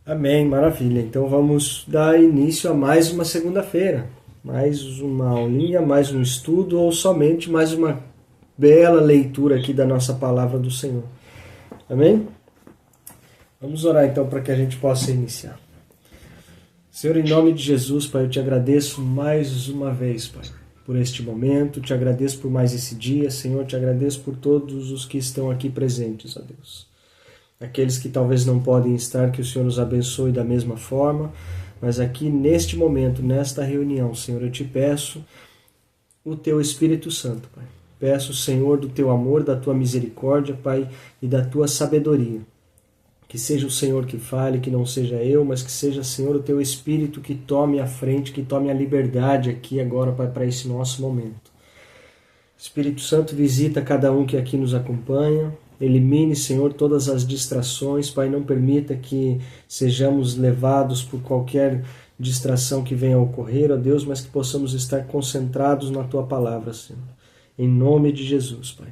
Amém, maravilha. Então vamos dar início a mais uma segunda-feira, mais uma aulinha, mais um estudo ou somente mais uma bela leitura aqui da nossa palavra do Senhor. Amém? Vamos orar então para que a gente possa iniciar. Senhor, em nome de Jesus, Pai, eu te agradeço mais uma vez, Pai, por este momento, te agradeço por mais esse dia, Senhor, te agradeço por todos os que estão aqui presentes, ó Deus. Aqueles que talvez não podem estar, que o Senhor nos abençoe da mesma forma, mas aqui neste momento, nesta reunião, Senhor, eu te peço o teu Espírito Santo, Pai. Peço, Senhor, do teu amor, da tua misericórdia, Pai, e da tua sabedoria. Que seja o Senhor que fale, que não seja eu, mas que seja, Senhor, o teu Espírito que tome a frente, que tome a liberdade aqui agora, Pai, para esse nosso momento. Espírito Santo, visita cada um que aqui nos acompanha. Elimine, Senhor, todas as distrações, Pai, não permita que sejamos levados por qualquer distração que venha a ocorrer, ó Deus, mas que possamos estar concentrados na Tua palavra, Senhor. Em nome de Jesus, Pai.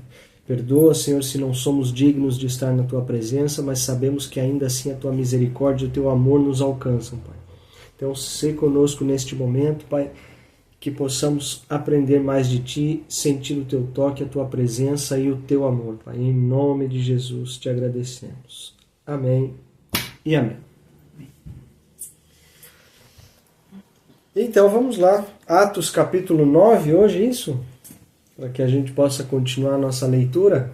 Perdoa, Senhor, se não somos dignos de estar na Tua presença, mas sabemos que ainda assim a Tua misericórdia e o Teu amor nos alcançam, Pai. Então, sê conosco neste momento, Pai, que possamos aprender mais de Ti, sentir o Teu toque, a Tua presença e o Teu amor, Pai. Em nome de Jesus te agradecemos. Amém e amém. Então vamos lá, Atos capítulo 9, hoje isso? Para que a gente possa continuar a nossa leitura.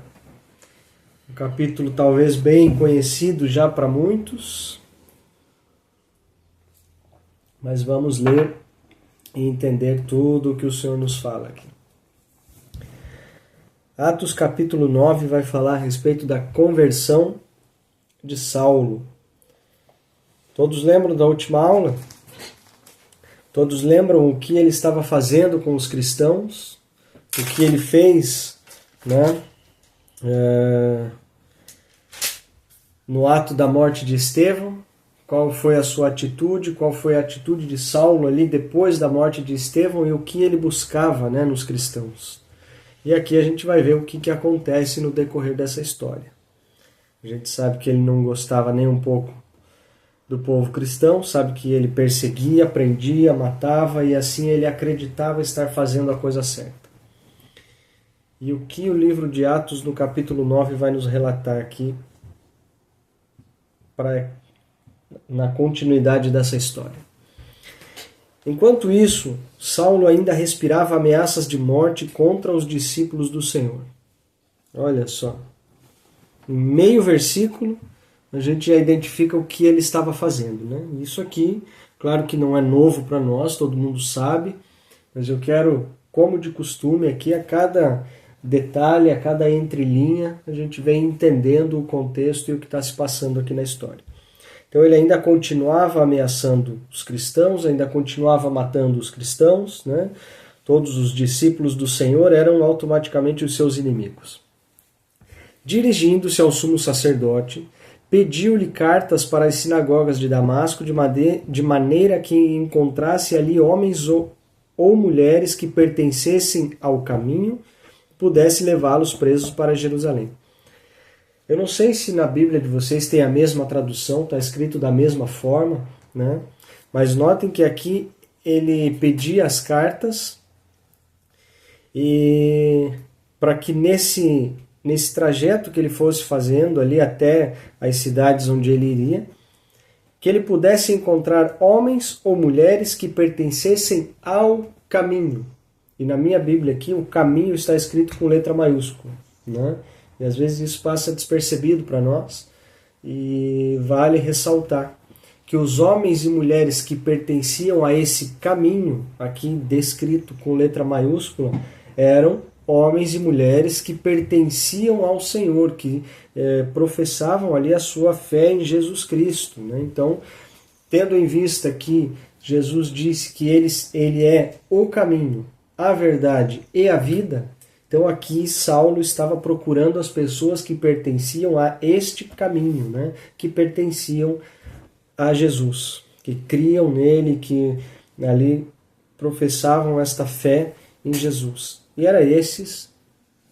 Um capítulo talvez bem conhecido já para muitos, mas vamos ler e entender tudo o que o Senhor nos fala aqui. Atos capítulo 9 vai falar a respeito da conversão de Saulo. Todos lembram da última aula? Todos lembram o que ele estava fazendo com os cristãos? O que ele fez, né? No ato da morte de Estevão? Qual foi a sua atitude, qual foi a atitude de Saulo ali depois da morte de Estevão e o que ele buscava, né, nos cristãos. E aqui a gente vai ver o que acontece no decorrer dessa história. A gente sabe que ele não gostava nem um pouco do povo cristão, sabe que ele perseguia, prendia, matava e assim ele acreditava estar fazendo a coisa certa. E o que o livro de Atos no capítulo 9 vai nos relatar aqui na continuidade dessa história. Enquanto isso, Saulo ainda respirava ameaças de morte contra os discípulos do Senhor. Olha só. Em meio versículo, a gente já identifica o que ele estava fazendo, né? Isso aqui, claro que não é novo para nós, todo mundo sabe, mas eu quero, como de costume, aqui a cada detalhe, a cada entrelinha, a gente vem entendendo o contexto e o que está se passando aqui na história. Então ele ainda continuava ameaçando os cristãos, ainda continuava matando os cristãos, né? Todos os discípulos do Senhor eram automaticamente os seus inimigos. Dirigindo-se ao sumo sacerdote, pediu-lhe cartas para as sinagogas de Damasco, de maneira que encontrasse ali homens ou mulheres que pertencessem ao caminho, pudesse levá-los presos para Jerusalém. Eu não sei se na Bíblia de vocês tem a mesma tradução, está escrito da mesma forma, né? Mas notem que aqui ele pedia as cartas e para que nesse trajeto que ele fosse fazendo ali até as cidades onde ele iria, que ele pudesse encontrar homens ou mulheres que pertencessem ao caminho. E na minha Bíblia aqui o caminho está escrito com letra maiúscula, né? E às vezes isso passa despercebido para nós e vale ressaltar que os homens e mulheres que pertenciam a esse caminho, aqui descrito com letra maiúscula, eram homens e mulheres que pertenciam ao Senhor, que professavam ali a sua fé em Jesus Cristo, né? Então, tendo em vista que Jesus disse que ele é o caminho, a verdade e a vida, então aqui Saulo estava procurando as pessoas que pertenciam a este caminho, né? Que pertenciam a Jesus, que criam nele, que ali professavam esta fé em Jesus. E era esses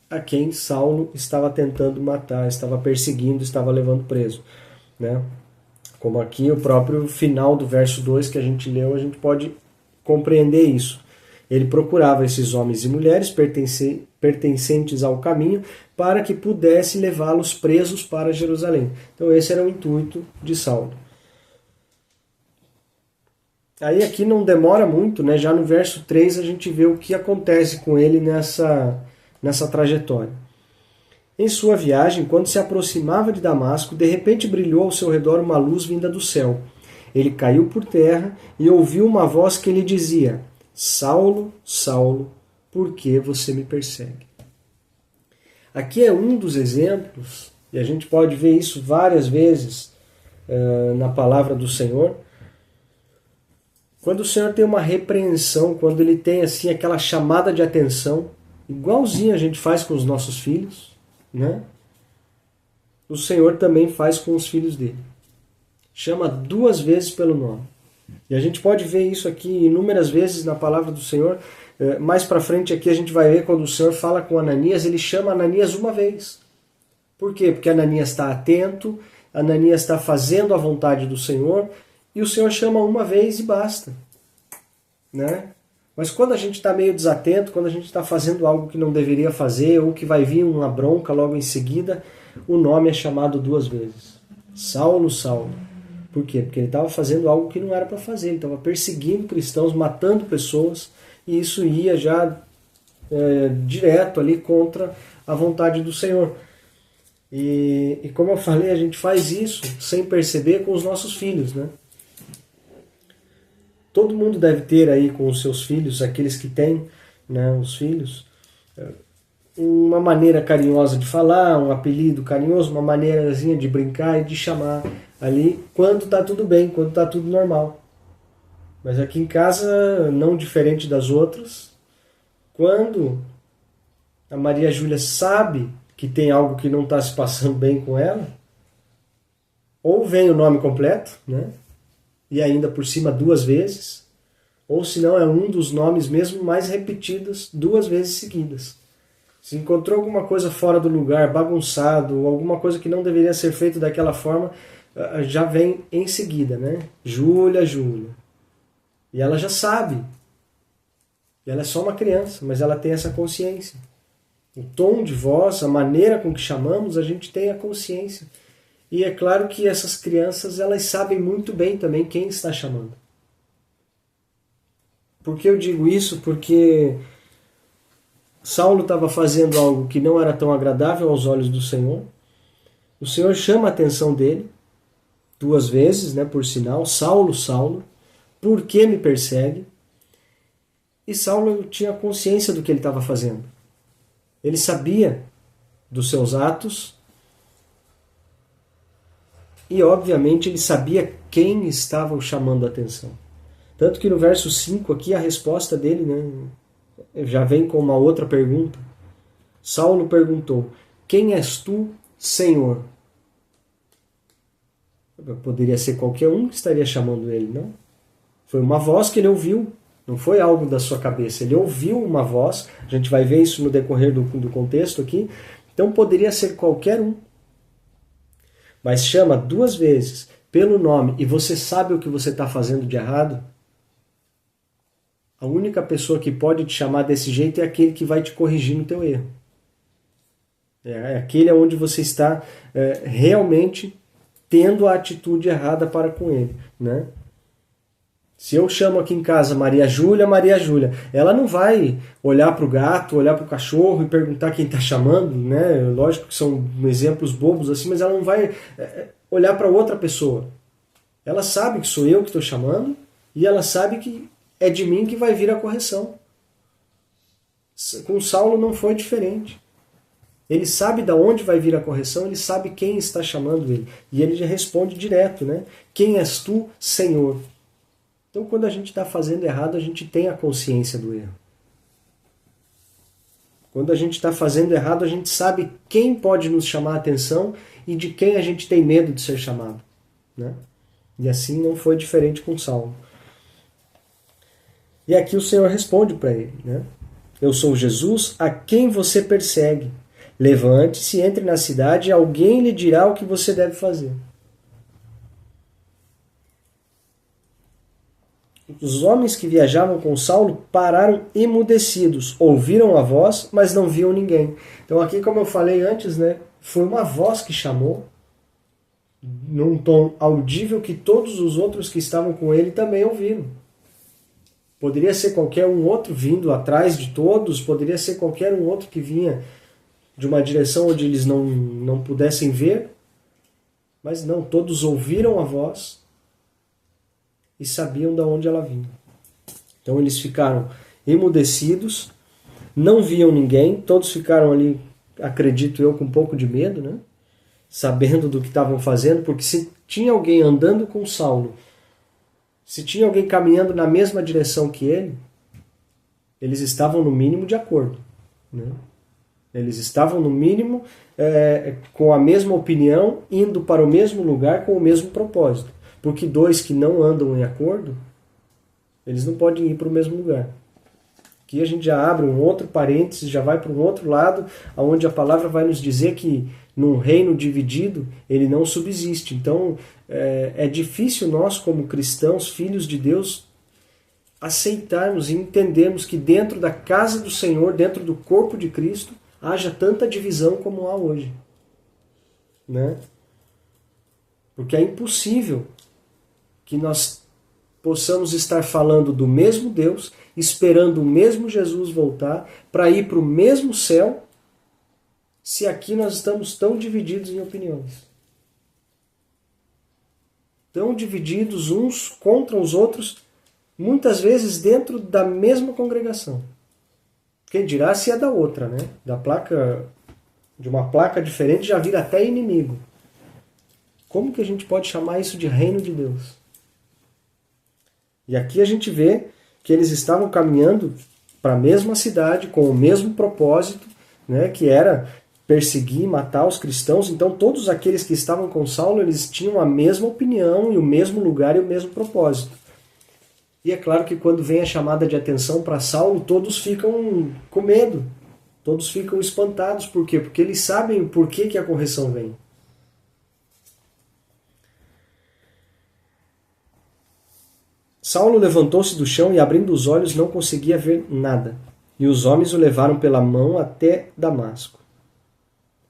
a quem Saulo estava tentando matar, estava perseguindo, estava levando preso, né? Como aqui o próprio final do verso 2 que a gente leu, a gente pode compreender isso. Ele procurava esses homens e mulheres pertencentes ao caminho para que pudesse levá-los presos para Jerusalém. Então esse era o intuito de Saulo. Aí aqui não demora muito, né? Já no verso 3 a gente vê o que acontece com ele nessa trajetória. Em sua viagem, quando se aproximava de Damasco, de repente brilhou ao seu redor uma luz vinda do céu. Ele caiu por terra e ouviu uma voz que lhe dizia: Saulo, Saulo, por que você me persegue? Aqui é um dos exemplos, e a gente pode ver isso várias vezes na palavra do Senhor. Quando o Senhor tem uma repreensão, quando Ele tem assim aquela chamada de atenção, igualzinho a gente faz com os nossos filhos, né? O Senhor também faz com os filhos dele. Chama 2 vezes pelo nome. E a gente pode ver isso aqui inúmeras vezes na palavra do Senhor. Mais para frente aqui a gente vai ver quando o Senhor fala com Ananias, ele chama Ananias uma vez. Por quê? Porque Ananias está atento, Ananias está fazendo a vontade do Senhor, e o Senhor chama uma vez e basta. Né? Mas quando a gente está meio desatento, quando a gente está fazendo algo que não deveria fazer, ou que vai vir uma bronca logo em seguida, o nome é chamado 2 vezes. Saulo, Saulo. Por quê? Porque ele estava fazendo algo que não era para fazer. Ele estava perseguindo cristãos, matando pessoas, e isso ia já direto ali contra a vontade do Senhor. E como eu falei, a gente faz isso sem perceber com os nossos filhos, né? Todo mundo deve ter aí com os seus filhos, aqueles que têm, né, os filhos, uma maneira carinhosa de falar, um apelido carinhoso, uma maneirazinha de brincar e de chamar ali quando está tudo bem, quando está tudo normal. Mas aqui em casa, não diferente das outras, quando a Maria Júlia sabe que tem algo que não está se passando bem com ela, ou vem o nome completo, né? E ainda por cima 2 vezes, ou se não é um dos nomes mesmo mais repetidos 2 vezes seguidas. Se encontrou alguma coisa fora do lugar, bagunçado, ou alguma coisa que não deveria ser feita daquela forma, já vem em seguida, né? Júlia, Júlia. E ela já sabe. E ela é só uma criança, mas ela tem essa consciência. O tom de voz, a maneira com que chamamos, a gente tem a consciência. E é claro que essas crianças, elas sabem muito bem também quem está chamando. Por que eu digo isso? Porque Saulo estava fazendo algo que não era tão agradável aos olhos do Senhor. O Senhor chama a atenção dele 2 vezes, né, por sinal. Saulo, Saulo, por que me persegue? E Saulo tinha consciência do que ele estava fazendo. Ele sabia dos seus atos. E, obviamente, ele sabia quem estava o chamando a atenção. Tanto que no verso 5 aqui, a resposta dele, né, já vem com uma outra pergunta. Saulo perguntou: quem és tu, Senhor? Poderia ser qualquer um que estaria chamando ele, não? Foi uma voz que ele ouviu, não foi algo da sua cabeça. Ele ouviu uma voz, a gente vai ver isso no decorrer do contexto aqui. Então poderia ser qualquer um. Mas chama 2 vezes pelo nome e você sabe o que você está fazendo de errado, a única pessoa que pode te chamar desse jeito é aquele que vai te corrigir no teu erro. É aquele onde você está realmente tendo a atitude errada para com ele, né? Se eu chamo aqui em casa Maria Júlia, ela não vai olhar para o gato, olhar para o cachorro e perguntar quem está chamando, né? Lógico que são exemplos bobos assim, mas ela não vai olhar para outra pessoa. Ela sabe que sou eu que estou chamando e ela sabe que é de mim que vai vir a correção. Com Saulo não foi diferente. Ele sabe de onde vai vir a correção, ele sabe quem está chamando ele. E ele já responde direto, né? Quem és tu, Senhor? Então, quando a gente está fazendo errado, a gente tem a consciência do erro. Quando a gente está fazendo errado, a gente sabe quem pode nos chamar a atenção e de quem a gente tem medo de ser chamado, né? E assim não foi diferente com Saulo. E aqui o Senhor responde para ele, né? Eu sou Jesus, a quem você persegue. Levante-se, entre na cidade e alguém lhe dirá o que você deve fazer. os homens que viajavam com Saulo pararam emudecidos, ouviram a voz, mas não viam ninguém. Então aqui, como eu falei antes, né, foi uma voz que chamou, num tom audível que todos os outros que estavam com ele também ouviram. Poderia ser qualquer um outro vindo atrás de todos, poderia ser qualquer um outro que vinha de uma direção onde eles não pudessem ver, mas não, todos ouviram a voz e sabiam de onde ela vinha. Então eles ficaram emudecidos, não viam ninguém, todos ficaram ali, acredito eu, com um pouco de medo, né? Sabendo do que estavam fazendo, porque se tinha alguém andando com Saulo, se tinha alguém caminhando na mesma direção que ele, eles estavam no mínimo de acordo, né? Eles estavam no mínimo com a mesma opinião, indo para o mesmo lugar com o mesmo propósito. Porque dois que não andam em acordo, eles não podem ir para o mesmo lugar. Aqui a gente já abre um outro parênteses, já vai para um outro lado, onde a palavra vai nos dizer que num reino dividido, ele não subsiste. Então, é difícil nós, como cristãos, filhos de Deus, aceitarmos e entendermos que dentro da casa do Senhor, dentro do corpo de Cristo, haja tanta divisão como há hoje. Né? Porque é impossível que nós possamos estar falando do mesmo Deus, esperando o mesmo Jesus voltar, para ir para o mesmo céu, se aqui nós estamos tão divididos em opiniões. Tão divididos uns contra os outros, muitas vezes dentro da mesma congregação. Quem dirá se é da outra, né? De uma placa diferente já vira até inimigo. Como que a gente pode chamar isso de reino de Deus? E aqui a gente vê que eles estavam caminhando para a mesma cidade, com o mesmo propósito, né, que era perseguir e matar os cristãos. Então todos aqueles que estavam com Saulo, eles tinham a mesma opinião, e o mesmo lugar e o mesmo propósito. E é claro que quando vem a chamada de atenção para Saulo, todos ficam com medo, todos ficam espantados. Por quê? Porque eles sabem o porquê que a correção vem. Saulo levantou-se do chão e, abrindo os olhos, não conseguia ver nada. E os homens o levaram pela mão até Damasco.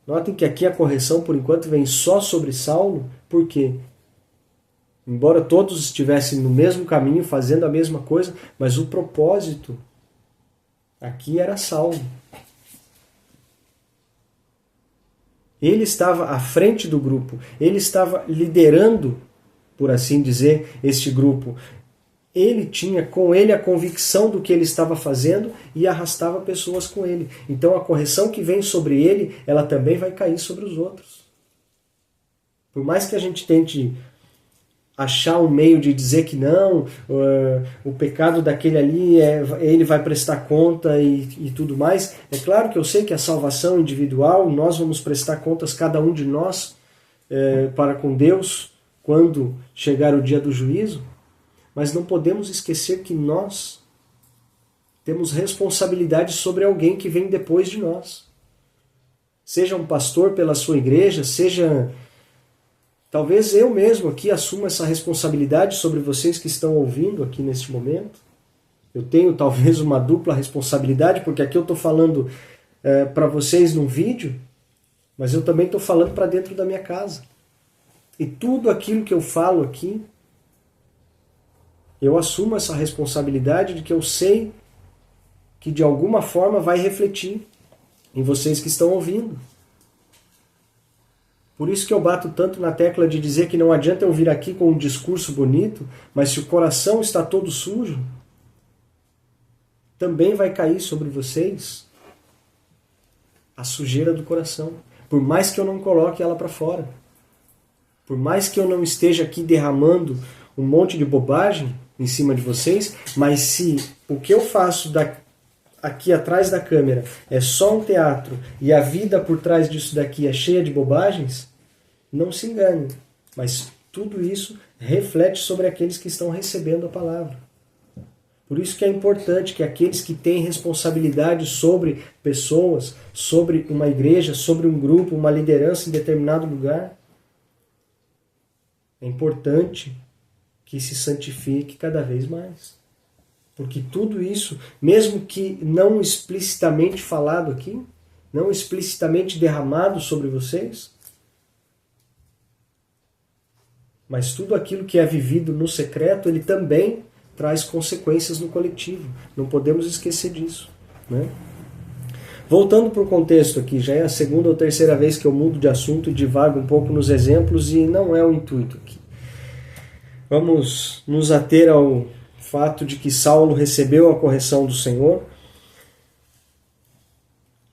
Notem que aqui a correção, por enquanto, vem só sobre Saulo. Por quê? Embora todos estivessem no mesmo caminho, fazendo a mesma coisa, mas o propósito aqui era Saulo. Ele estava à frente do grupo. Ele estava liderando, por assim dizer, este grupo. Ele tinha com ele a convicção do que ele estava fazendo e arrastava pessoas com ele. Então a correção que vem sobre ele, ela também vai cair sobre os outros. Por mais que a gente tente achar um meio de dizer que não, o pecado daquele ali, ele vai prestar conta e tudo mais, é claro que eu sei que a salvação individual, nós vamos prestar contas, cada um de nós, para com Deus, quando chegar o dia do juízo. Mas não podemos esquecer que nós temos responsabilidade sobre alguém que vem depois de nós. Seja um pastor pela sua igreja, seja... Talvez eu mesmo aqui assuma essa responsabilidade sobre vocês que estão ouvindo aqui neste momento. Eu tenho talvez uma dupla responsabilidade, porque aqui eu estou falando para vocês num vídeo, mas eu também estou falando para dentro da minha casa. E tudo aquilo que eu falo aqui, eu assumo essa responsabilidade de que eu sei que de alguma forma vai refletir em vocês que estão ouvindo. Por isso que eu bato tanto na tecla de dizer que não adianta eu vir aqui com um discurso bonito, mas se o coração está todo sujo, também vai cair sobre vocês a sujeira do coração. Por mais que eu não coloque ela para fora. Por mais que eu não esteja aqui derramando um monte de bobagem em cima de vocês, mas se o que eu faço aqui atrás da câmera é só um teatro e a vida por trás disso daqui é cheia de bobagens, não se engane, mas tudo isso reflete sobre aqueles que estão recebendo a palavra. Por isso que é importante que aqueles que têm responsabilidade sobre pessoas, sobre uma igreja, sobre um grupo, uma liderança em determinado lugar, é importante que se santifique cada vez mais. Porque tudo isso, mesmo que não explicitamente falado aqui, não explicitamente derramado sobre vocês, mas tudo aquilo que é vivido no secreto, ele também traz consequências no coletivo. Não podemos esquecer disso, né? Voltando para o contexto aqui, já é a segunda ou terceira vez que eu mudo de assunto e divago um pouco nos exemplos e não é o intuito aqui. Vamos nos ater ao fato de que Saulo recebeu a correção do Senhor,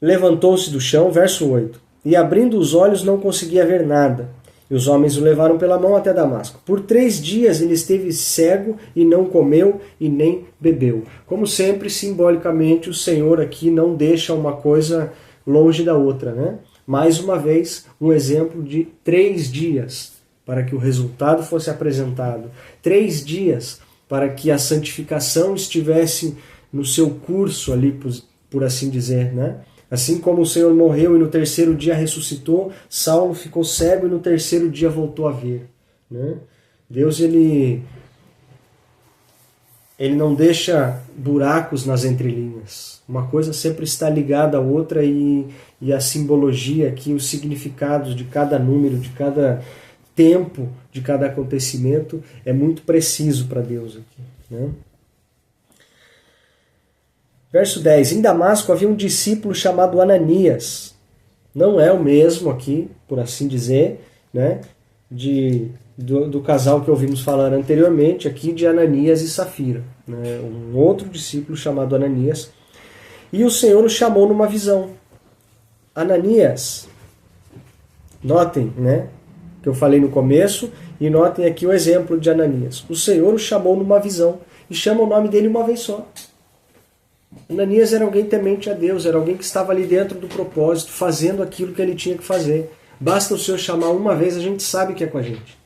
levantou-se do chão, verso 8, e abrindo os olhos não conseguia ver nada. E os homens o levaram pela mão até Damasco. Por 3 dias ele esteve cego e não comeu e nem bebeu. Como sempre, simbolicamente, o Senhor aqui não deixa uma coisa longe da outra, né? Mais uma vez, um exemplo de 3 dias para que o resultado fosse apresentado. 3 dias para que a santificação estivesse no seu curso ali, por assim dizer, né? Assim como o Senhor morreu e no 3º dia ressuscitou, Saulo ficou cego e no 3º dia voltou a ver, né? Deus, ele não deixa buracos nas entrelinhas. Uma coisa sempre está ligada à outra e a simbologia aqui, os significados de cada número, de cada tempo, de cada acontecimento é muito preciso para Deus aqui, né? Verso 10. Em Damasco havia um discípulo chamado Ananias. Não é o mesmo aqui, por assim dizer, né, do casal que ouvimos falar anteriormente, aqui de Ananias e Safira. Né, um outro discípulo chamado Ananias. E o Senhor o chamou numa visão. Ananias. Notem, né, que eu falei no começo, e notem aqui o exemplo de Ananias. O Senhor o chamou numa visão, e chama o nome dele uma vez só. Ananias era alguém temente a Deus, era alguém que estava ali dentro do propósito, fazendo aquilo que ele tinha que fazer. Basta o Senhor chamar uma vez, a gente sabe que é com a gente.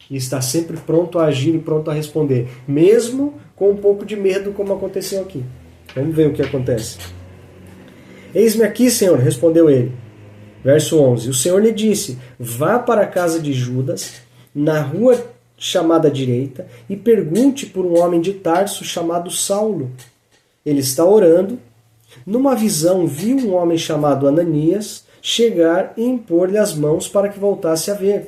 E está sempre pronto a agir e pronto a responder, mesmo com um pouco de medo, como aconteceu aqui. Vamos ver o que acontece. Eis-me aqui, Senhor, respondeu ele. Verso 11. O Senhor lhe disse, vá para a casa de Judas, na rua chamada direita, e pergunte por um homem de Tarso chamado Saulo. Ele está orando. Numa visão, viu um homem chamado Ananias chegar e impor-lhe as mãos para que voltasse a ver.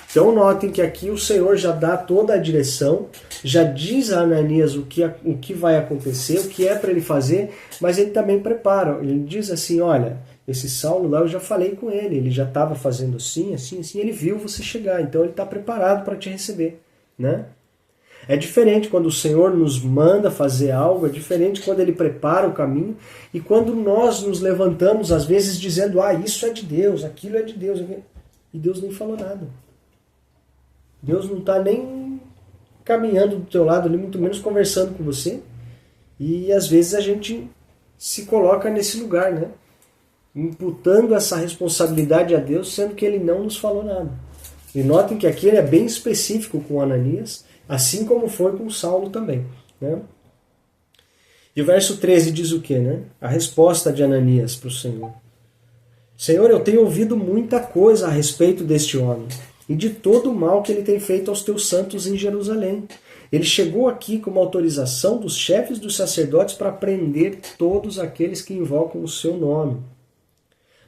Então notem que aqui o Senhor já dá toda a direção, já diz a Ananias o que vai acontecer, o que é para ele fazer, mas ele também prepara. Ele diz assim, olha, esse Saulo lá eu já falei com ele já estava fazendo assim, assim, assim, ele viu você chegar, então ele está preparado para te receber, né? É diferente quando o Senhor nos manda fazer algo, é diferente quando Ele prepara o caminho e quando nós nos levantamos, às vezes, dizendo, isso é de Deus, aquilo é de Deus, e Deus nem falou nada. Deus não está nem caminhando do teu lado, nem muito menos conversando com você. E às vezes a gente se coloca nesse lugar, né? Imputando essa responsabilidade a Deus, sendo que Ele não nos falou nada. E notem que aqui ele é bem específico com Ananias, assim como foi com Saulo também, né? E o verso 13 diz o quê, né? A resposta de Ananias para o Senhor. Senhor, eu tenho ouvido muita coisa a respeito deste homem e de todo o mal que ele tem feito aos teus santos em Jerusalém. Ele chegou aqui com uma autorização dos chefes dos sacerdotes para prender todos aqueles que invocam o seu nome.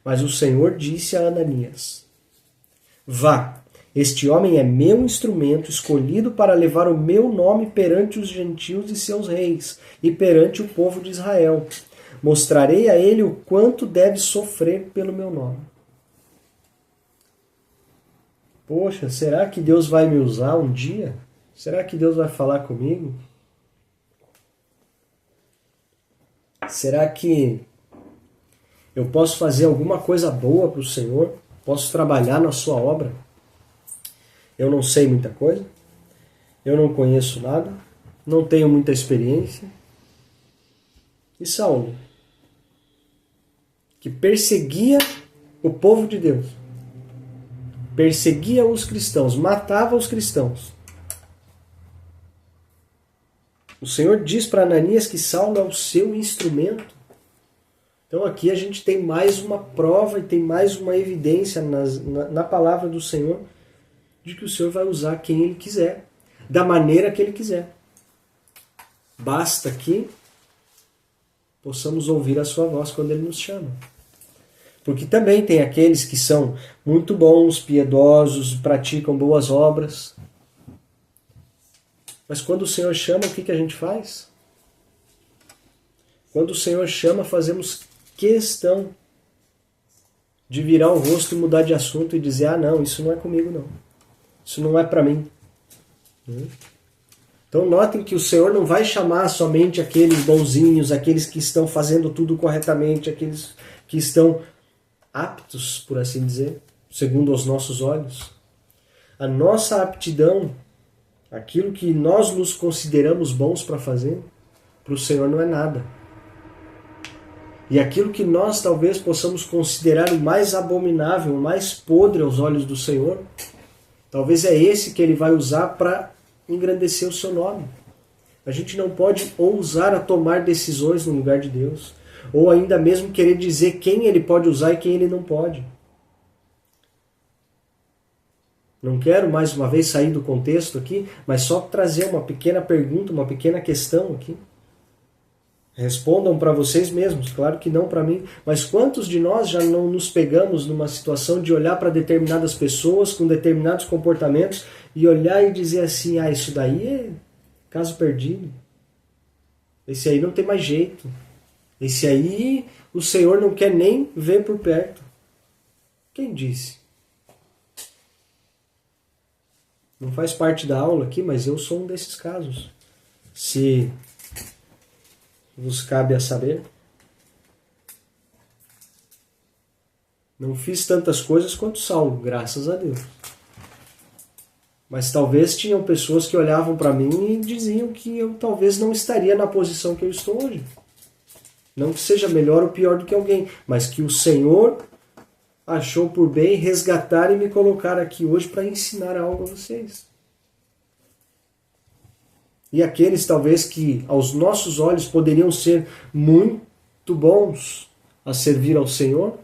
Mas o Senhor disse a Ananias, vá, este homem é meu instrumento escolhido para levar o meu nome perante os gentios e seus reis e perante o povo de Israel. Mostrarei a ele o quanto deve sofrer pelo meu nome. Poxa, será que Deus vai me usar um dia? Será que Deus vai falar comigo? Será que eu posso fazer alguma coisa boa para o Senhor? Posso trabalhar na sua obra? Eu não sei muita coisa, eu não conheço nada, não tenho muita experiência. E Saulo, que perseguia o povo de Deus, perseguia os cristãos, matava os cristãos. O Senhor diz para Ananias que Saulo é o seu instrumento. Então aqui a gente tem mais uma prova e tem mais uma evidência na palavra do Senhor de que o Senhor vai usar quem Ele quiser, da maneira que Ele quiser. Basta que possamos ouvir a sua voz quando Ele nos chama. Porque também tem aqueles que são muito bons, piedosos, praticam boas obras. Mas quando o Senhor chama, o que a gente faz? Quando o Senhor chama, fazemos questão de virar o rosto e mudar de assunto e dizer, ah não, isso não é comigo não. Isso não é para mim. Então notem que o Senhor não vai chamar somente aqueles bonzinhos, aqueles que estão fazendo tudo corretamente, aqueles que estão aptos, por assim dizer, segundo os nossos olhos. A nossa aptidão, aquilo que nós nos consideramos bons para fazer, para o Senhor não é nada. E aquilo que nós talvez possamos considerar o mais abominável, o mais podre aos olhos do Senhor, talvez é esse que Ele vai usar para engrandecer o seu nome. A gente não pode ousar a tomar decisões no lugar de Deus, ou ainda mesmo querer dizer quem Ele pode usar e quem Ele não pode. Não quero mais uma vez sair do contexto aqui, mas só trazer uma pequena pergunta, uma pequena questão aqui. Respondam para vocês mesmos, claro que não para mim, mas quantos de nós já não nos pegamos numa situação de olhar para determinadas pessoas com determinados comportamentos e olhar e dizer assim, ah, isso daí é caso perdido. Esse aí não tem mais jeito. Esse aí o Senhor não quer nem ver por perto. Quem disse? Não faz parte da aula aqui, mas eu sou um desses casos. Se vos cabe a saber. Não fiz tantas coisas quanto Saulo, graças a Deus. Mas talvez tinham pessoas que olhavam para mim e diziam que eu talvez não estaria na posição que eu estou hoje. Não que seja melhor ou pior do que alguém, mas que o Senhor achou por bem resgatar e me colocar aqui hoje para ensinar algo a vocês. E aqueles talvez que aos nossos olhos poderiam ser muito bons a servir ao Senhor,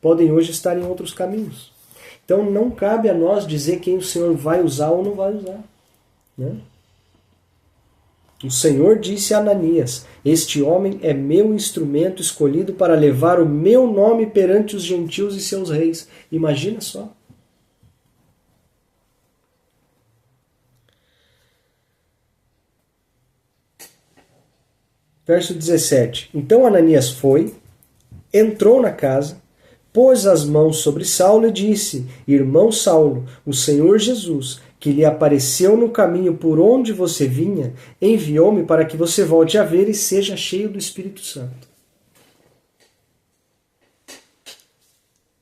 podem hoje estar em outros caminhos. Então não cabe a nós dizer quem o Senhor vai usar ou não vai usar. Né? O Senhor disse a Ananias, este homem é meu instrumento escolhido para levar o meu nome perante os gentios e seus reis. Imagina só. Verso 17. Então Ananias foi, entrou na casa, pôs as mãos sobre Saulo e disse, irmão Saulo, o Senhor Jesus, que lhe apareceu no caminho por onde você vinha, enviou-me para que você volte a ver e seja cheio do Espírito Santo.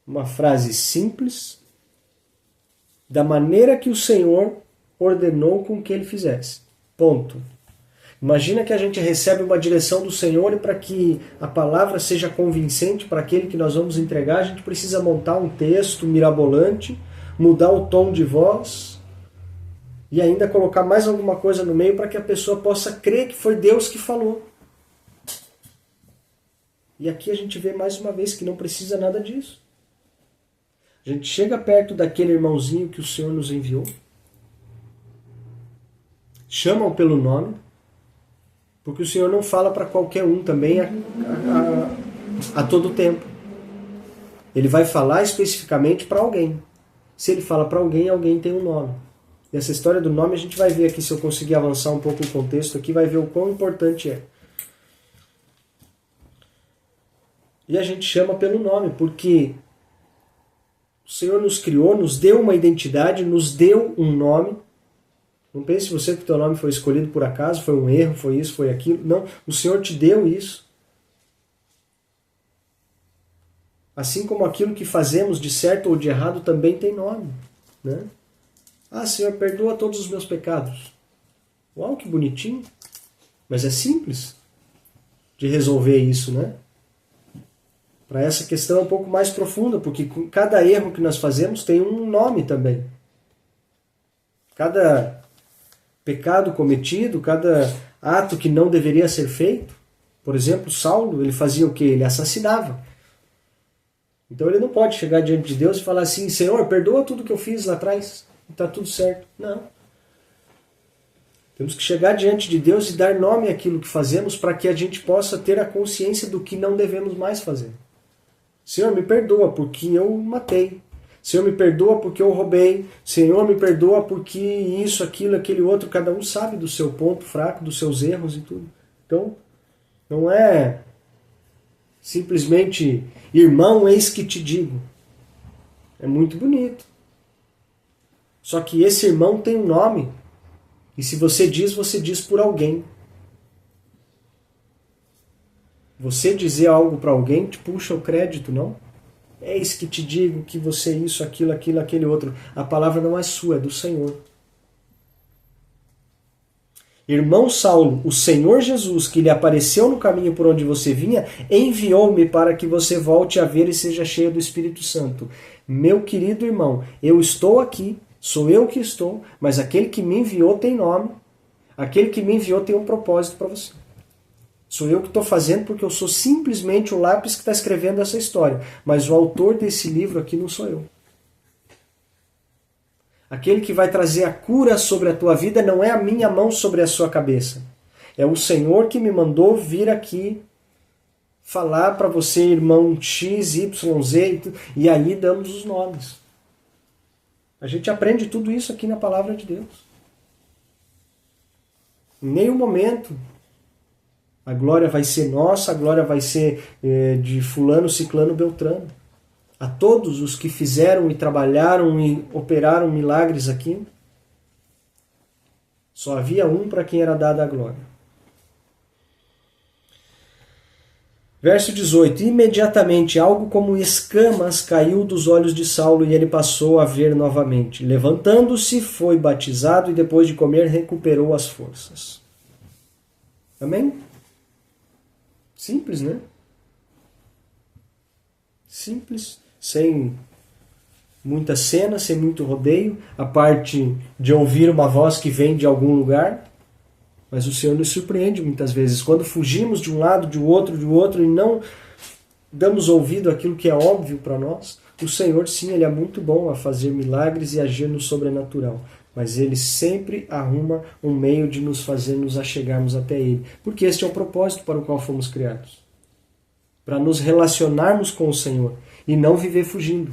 Uma frase simples, da maneira que o Senhor ordenou com que ele fizesse. Ponto. Imagina que a gente recebe uma direção do Senhor e para que a palavra seja convincente para aquele que nós vamos entregar, a gente precisa montar um texto mirabolante, mudar o tom de voz e ainda colocar mais alguma coisa no meio para que a pessoa possa crer que foi Deus que falou. E aqui a gente vê mais uma vez que não precisa nada disso. A gente chega perto daquele irmãozinho que o Senhor nos enviou, chama-o pelo nome, porque o Senhor não fala para qualquer um também a todo tempo. Ele vai falar especificamente para alguém. Se ele fala para alguém, alguém tem um nome. E essa história do nome a gente vai ver aqui, se eu conseguir avançar um pouco o contexto aqui, vai ver o quão importante é. E a gente chama pelo nome, porque o Senhor nos criou, nos deu uma identidade, nos deu um nome. Não pense você que o teu nome foi escolhido por acaso, foi um erro, foi isso, foi aquilo. Não, o Senhor te deu isso. Assim como aquilo que fazemos de certo ou de errado também tem nome. Né? Ah, Senhor, perdoa todos os meus pecados. Uau, que bonitinho. Mas é simples de resolver isso, né? Para essa questão é um pouco mais profunda, porque cada erro que nós fazemos tem um nome também. Cada pecado cometido, cada ato que não deveria ser feito. Por exemplo, Saulo, ele fazia o quê? Ele assassinava. Então ele não pode chegar diante de Deus e falar assim, Senhor, perdoa tudo que eu fiz lá atrás. está tudo certo. Não. Temos que chegar diante de Deus e dar nome àquilo que fazemos para que a gente possa ter a consciência do que não devemos mais fazer. Senhor, me perdoa porque eu matei. Senhor, me perdoa porque eu roubei. Senhor, me perdoa porque isso, aquilo, aquele outro. Cada um sabe do seu ponto fraco, dos seus erros e tudo. Então, não é simplesmente, irmão, eis que te digo. É muito bonito. Só que esse irmão tem um nome. E se você diz por alguém. Você dizer algo para alguém te puxa o crédito, não? Eis que te digo que você isso, aquilo, aquele outro. A palavra não é sua, é do Senhor. Irmão Saulo, o Senhor Jesus, que lhe apareceu no caminho por onde você vinha, enviou-me para que você volte a ver e seja cheio do Espírito Santo. Meu querido irmão, eu estou aqui, sou eu que estou, mas aquele que me enviou tem nome, aquele que me enviou tem um propósito para você. Sou eu que estou fazendo porque eu sou simplesmente o lápis que está escrevendo essa história. Mas o autor desse livro aqui não sou eu. Aquele que vai trazer a cura sobre a tua vida não é a minha mão sobre a sua cabeça. É o Senhor que me mandou vir aqui falar para você, irmão X, Y, Z, e aí damos os nomes. A gente aprende tudo isso aqui na palavra de Deus. Em nenhum momento a glória vai ser nossa, a glória vai ser de fulano, ciclano, beltrano. A todos os que fizeram e trabalharam e operaram milagres aqui, só havia um para quem era dada a glória. Verso 18. Imediatamente algo como escamas caiu dos olhos de Saulo e ele passou a ver novamente. Levantando-se, foi batizado e depois de comer recuperou as forças. Amém? Simples, né? Simples, sem muita cena, sem muito rodeio, a parte de ouvir uma voz que vem de algum lugar, mas o Senhor nos surpreende muitas vezes. Quando fugimos de um lado, de outro, e não damos ouvido àquilo que é óbvio para nós, o Senhor, sim, Ele é muito bom a fazer milagres e agir no sobrenatural. Mas Ele sempre arruma um meio de nos fazer nos achegarmos até Ele. Porque este é o propósito para o qual fomos criados. Para nos relacionarmos com o Senhor e não viver fugindo.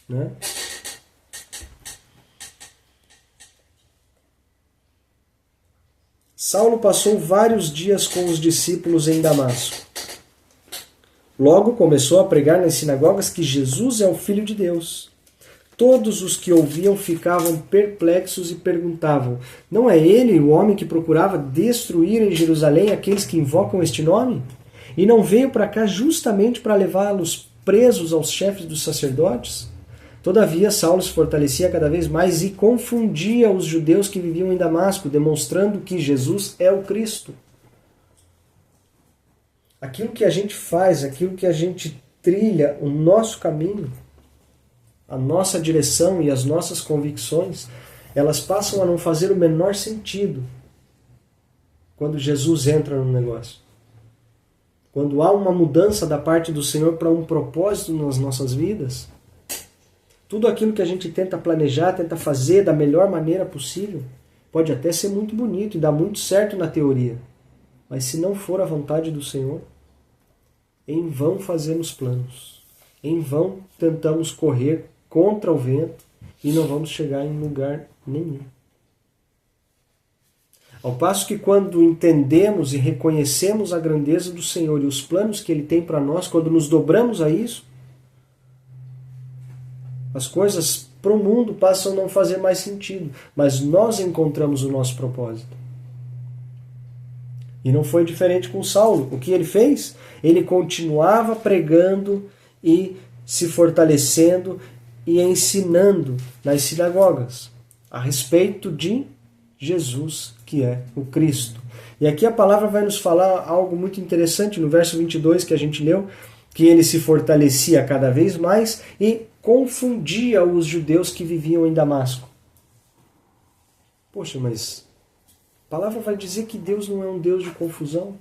Né? Saulo passou vários dias com os discípulos em Damasco. Logo começou a pregar nas sinagogas que Jesus é o Filho de Deus. Todos os que ouviam ficavam perplexos e perguntavam: não é ele o homem que procurava destruir em Jerusalém aqueles que invocam este nome? E não veio para cá justamente para levá-los presos aos chefes dos sacerdotes? Todavia, Saulo se fortalecia cada vez mais e confundia os judeus que viviam em Damasco, demonstrando que Jesus é o Cristo. Aquilo que a gente faz, aquilo que a gente trilha, o nosso caminho, a nossa direção e as nossas convicções, elas passam a não fazer o menor sentido quando Jesus entra no negócio. Quando há uma mudança da parte do Senhor para um propósito nas nossas vidas, tudo aquilo que a gente tenta planejar, tenta fazer da melhor maneira possível, pode até ser muito bonito e dar muito certo na teoria. Mas se não for a vontade do Senhor, em vão fazemos planos. Em vão tentamos correr contra o vento e não vamos chegar em lugar nenhum. Ao passo que quando entendemos e reconhecemos a grandeza do Senhor e os planos que Ele tem para nós, quando nos dobramos a isso, as coisas para o mundo passam a não fazer mais sentido, mas nós encontramos o nosso propósito. E não foi diferente com Saulo. O que ele fez? Ele continuava pregando e se fortalecendo e ensinando nas sinagogas a respeito de Jesus, que é o Cristo. E aqui a palavra vai nos falar algo muito interessante no verso 22 que a gente leu, que ele se fortalecia cada vez mais e confundia os judeus que viviam em Damasco. Poxa, mas a palavra vai dizer que Deus não é um Deus de confusão?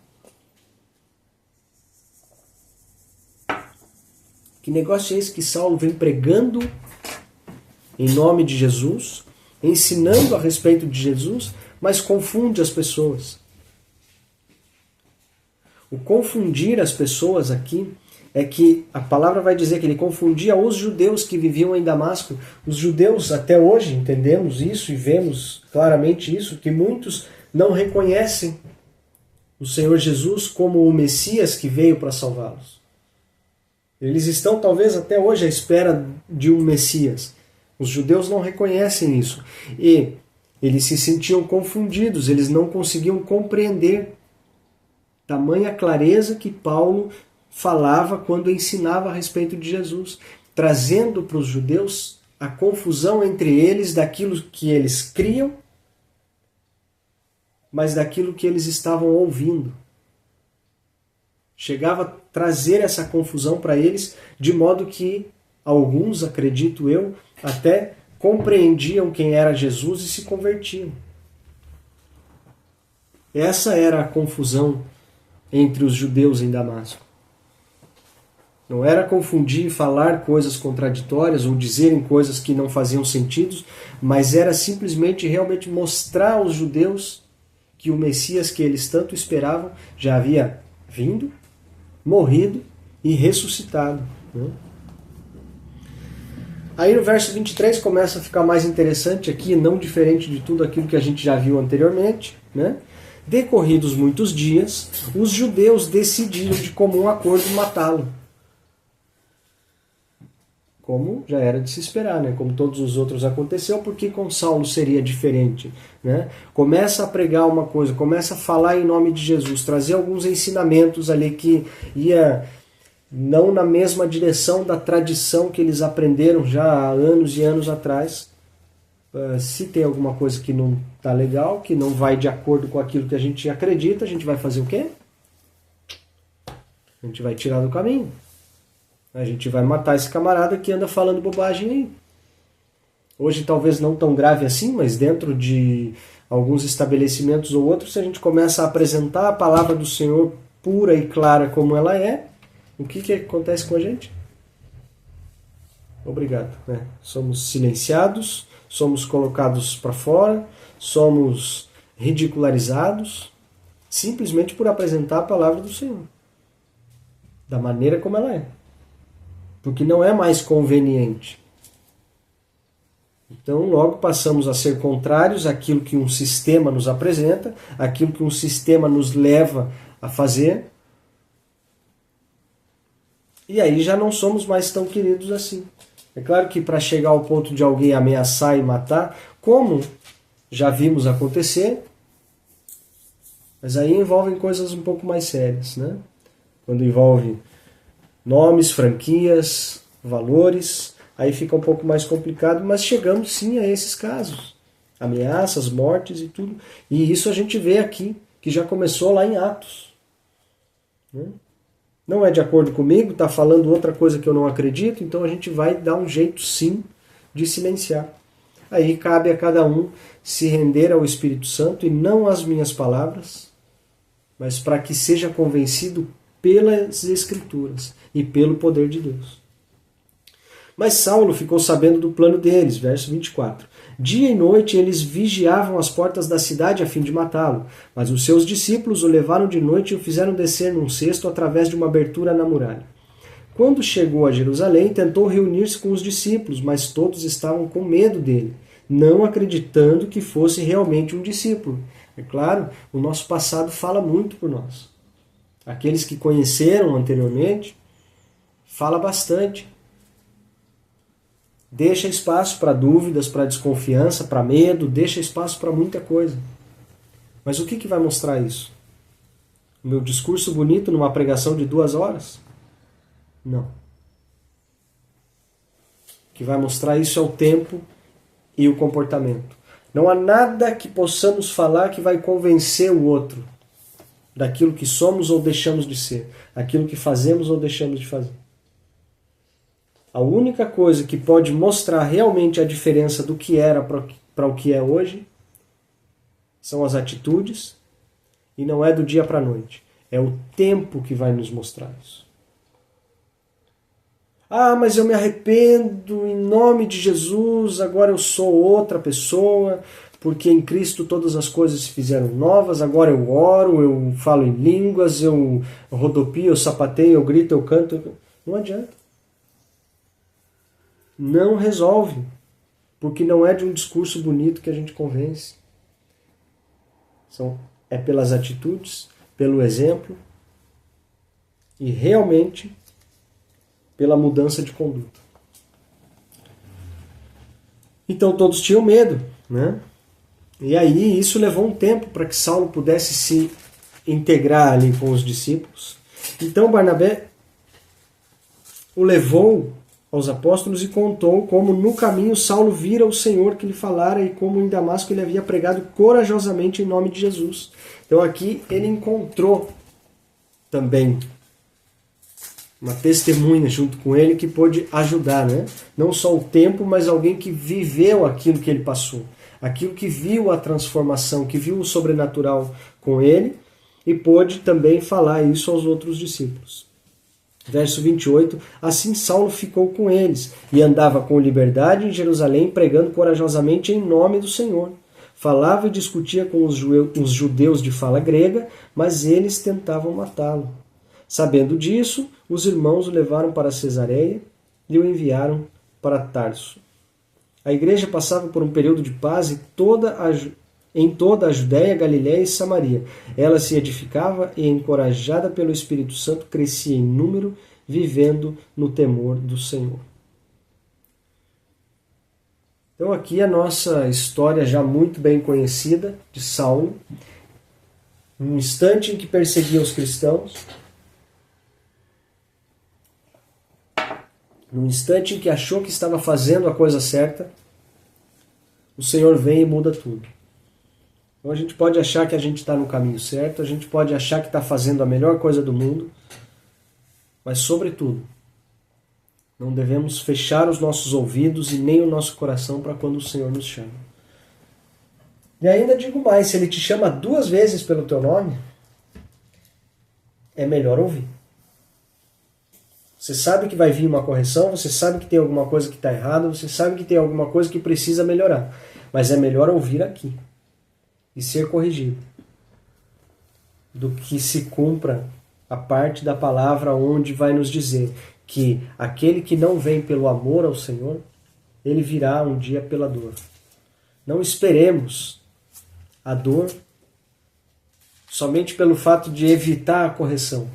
Que negócio é esse que Saulo vem pregando em nome de Jesus, ensinando a respeito de Jesus, mas confunde as pessoas. O confundir as pessoas aqui é que a palavra vai dizer que ele confundia os judeus que viviam em Damasco. Os judeus, até hoje, entendemos isso e vemos claramente isso, que muitos não reconhecem o Senhor Jesus como o Messias que veio para salvá-los. Eles estão talvez até hoje à espera de um Messias. Os judeus não reconhecem isso. E eles se sentiam confundidos, eles não conseguiam compreender tamanha clareza que Paulo falava quando ensinava a respeito de Jesus, trazendo para os judeus a confusão entre eles daquilo que eles criam, mas daquilo que eles estavam ouvindo. Chegava a trazer essa confusão para eles, de modo que alguns, acredito eu, até compreendiam quem era Jesus e se convertiam. Essa era a confusão entre os judeus em Damasco. Não era confundir e falar coisas contraditórias ou dizerem coisas que não faziam sentido, mas era simplesmente realmente mostrar aos judeus que o Messias que eles tanto esperavam já havia vindo, morrido e ressuscitado. Né? Aí no verso 23 começa a ficar mais interessante aqui, não diferente de tudo aquilo que a gente já viu anteriormente. Né? Decorridos muitos dias, os judeus decidiram de comum acordo matá-lo. Como já era de se esperar, né? Como todos os outros aconteceu, porque com Saulo seria diferente. Né? Começa a pregar uma coisa, começa a falar em nome de Jesus, trazer alguns ensinamentos ali que ia não na mesma direção da tradição que eles aprenderam já há anos e anos atrás. Se tem alguma coisa que não está legal, que não vai de acordo com aquilo que a gente acredita, a gente vai fazer o quê? A gente vai tirar do caminho. A gente vai matar esse camarada que anda falando bobagem aí. Hoje talvez não tão grave assim, mas dentro de alguns estabelecimentos ou outros, se a gente começa a apresentar a palavra do Senhor pura e clara como ela é, o que acontece com a gente? Obrigado. Né? Somos silenciados, somos colocados para fora, somos ridicularizados, simplesmente por apresentar a palavra do Senhor, da maneira como ela é. Porque não é mais conveniente. Então, logo passamos a ser contrários àquilo que um sistema nos apresenta, àquilo que um sistema nos leva a fazer. E aí já não somos mais tão queridos assim. É claro que para chegar ao ponto de alguém ameaçar e matar, como já vimos acontecer, mas aí envolvem coisas um pouco mais sérias, né? Quando envolve nomes, franquias, valores, aí fica um pouco mais complicado, mas chegamos sim a esses casos. Ameaças, mortes e tudo. E isso a gente vê aqui, que já começou lá em Atos. Não é de acordo comigo, está falando outra coisa que eu não acredito, então a gente vai dar um jeito sim de silenciar. Aí cabe a cada um se render ao Espírito Santo e não às minhas palavras, mas para que seja convencido pelas Escrituras e pelo poder de Deus. Mas Saulo ficou sabendo do plano deles, verso 24. Dia e noite eles vigiavam as portas da cidade a fim de matá-lo, mas os seus discípulos o levaram de noite e o fizeram descer num cesto através de uma abertura na muralha. Quando chegou a Jerusalém, tentou reunir-se com os discípulos, mas todos estavam com medo dele, não acreditando que fosse realmente um discípulo. É claro, o nosso passado fala muito por nós. Aqueles que conheceram anteriormente, fala bastante. Deixa espaço para dúvidas, para desconfiança, para medo, deixa espaço para muita coisa. Mas o que vai mostrar isso? O meu discurso bonito numa pregação de 2 horas? Não. O que vai mostrar isso é o tempo e o comportamento. Não há nada que possamos falar que vai convencer o outro daquilo que somos ou deixamos de ser, aquilo que fazemos ou deixamos de fazer. A única coisa que pode mostrar realmente a diferença do que era para o que é hoje são as atitudes, e não é do dia para a noite. É o tempo que vai nos mostrar isso. Ah, mas eu me arrependo em nome de Jesus, agora eu sou outra pessoa, porque em Cristo todas as coisas se fizeram novas, agora eu oro, eu falo em línguas, eu rodopio, eu sapateio, eu grito, eu canto. Não adianta. Não resolve, porque não é de um discurso bonito que a gente convence. É pelas atitudes, pelo exemplo e realmente pela mudança de conduta. Então todos tinham medo, né? E aí isso levou um tempo para que Saulo pudesse se integrar ali com os discípulos. Então Barnabé o levou aos apóstolos e contou como no caminho Saulo vira o Senhor que lhe falara e como em Damasco ele havia pregado corajosamente em nome de Jesus. Então aqui ele encontrou também uma testemunha junto com ele que pôde ajudar, né? Não só o tempo, mas alguém que viveu aquilo que ele passou, aquilo que viu a transformação, que viu o sobrenatural com ele e pôde também falar isso aos outros discípulos. Verso 28, assim Saulo ficou com eles e andava com liberdade em Jerusalém, pregando corajosamente em nome do Senhor. Falava e discutia com os judeus de fala grega, mas eles tentavam matá-lo. Sabendo disso, os irmãos o levaram para Cesareia e o enviaram para Tarso. A igreja passava por um período de paz em toda a Judéia, Galiléia e Samaria. Ela se edificava e, encorajada pelo Espírito Santo, crescia em número, vivendo no temor do Senhor. Então aqui a nossa história já muito bem conhecida de Saulo, um instante em que perseguia os cristãos, num instante em que achou que estava fazendo a coisa certa, o Senhor vem e muda tudo. Então a gente pode achar que a gente está no caminho certo, a gente pode achar que está fazendo a melhor coisa do mundo, mas sobretudo, não devemos fechar os nossos ouvidos e nem o nosso coração para quando o Senhor nos chama. E ainda digo mais, se Ele te chama 2 vezes pelo teu nome, é melhor ouvir. Você sabe que vai vir uma correção, você sabe que tem alguma coisa que está errada, você sabe que tem alguma coisa que precisa melhorar. Mas é melhor ouvir aqui e ser corrigido do que se cumpra a parte da palavra onde vai nos dizer que aquele que não vem pelo amor ao Senhor, ele virá um dia pela dor. Não esperemos a dor somente pelo fato de evitar a correção.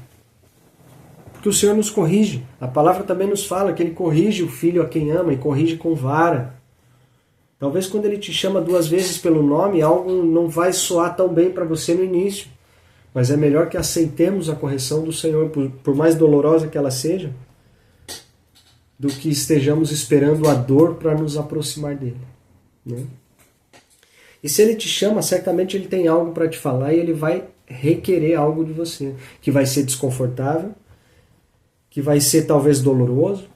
Porque o Senhor nos corrige. A palavra também nos fala que Ele corrige o filho a quem ama e corrige com vara. Talvez quando Ele te chama 2 vezes pelo nome, algo não vai soar tão bem para você no início. Mas é melhor que aceitemos a correção do Senhor, por mais dolorosa que ela seja, do que estejamos esperando a dor para nos aproximar dele. Né? E se Ele te chama, certamente Ele tem algo para te falar e Ele vai requerer algo de você, que vai ser desconfortável, que vai ser talvez doloroso,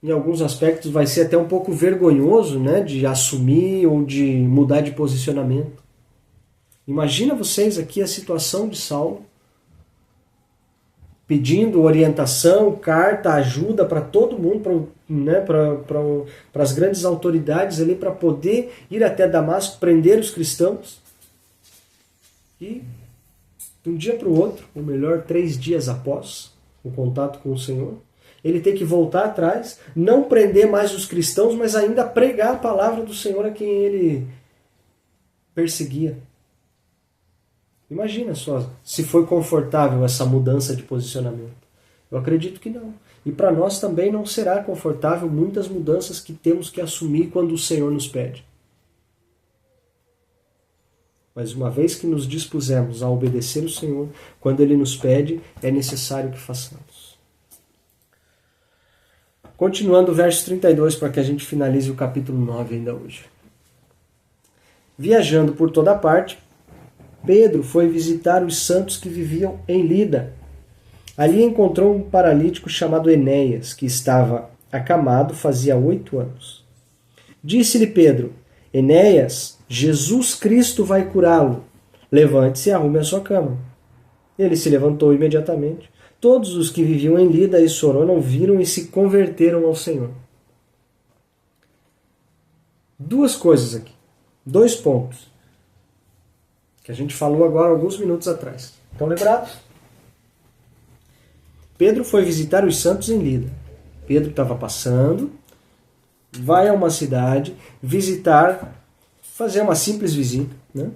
em alguns aspectos vai ser até um pouco vergonhoso, né, de assumir ou de mudar de posicionamento. Imagina vocês aqui a situação de Saulo, pedindo orientação, carta, ajuda para todo mundo, para as grandes autoridades ali, para poder ir até Damasco, prender os cristãos. E de um dia para o outro, ou melhor, 3 dias após o contato com o Senhor, ele tem que voltar atrás, não prender mais os cristãos, mas ainda pregar a palavra do Senhor a quem ele perseguia. Imagina só se foi confortável essa mudança de posicionamento. Eu acredito que não. E para nós também não será confortável muitas mudanças que temos que assumir quando o Senhor nos pede. Mas uma vez que nos dispusemos a obedecer o Senhor, quando Ele nos pede, é necessário que façamos. Continuando o verso 32, para que a gente finalize o capítulo 9 ainda hoje. Viajando por toda parte, Pedro foi visitar os santos que viviam em Lida. Ali encontrou um paralítico chamado Enéas, que estava acamado fazia 8 anos. Disse-lhe Pedro: Enéas, Jesus Cristo vai curá-lo. Levante-se e arrume a sua cama. Ele se levantou imediatamente, Todos os que viviam em Lida e Sorona viram e se converteram ao Senhor. Duas coisas aqui. 2 pontos. Que a gente falou agora alguns minutos atrás. Estão lembrados? Pedro foi visitar os santos em Lida. Pedro estava passando, vai a uma cidade, visitar, fazer uma simples visita, né?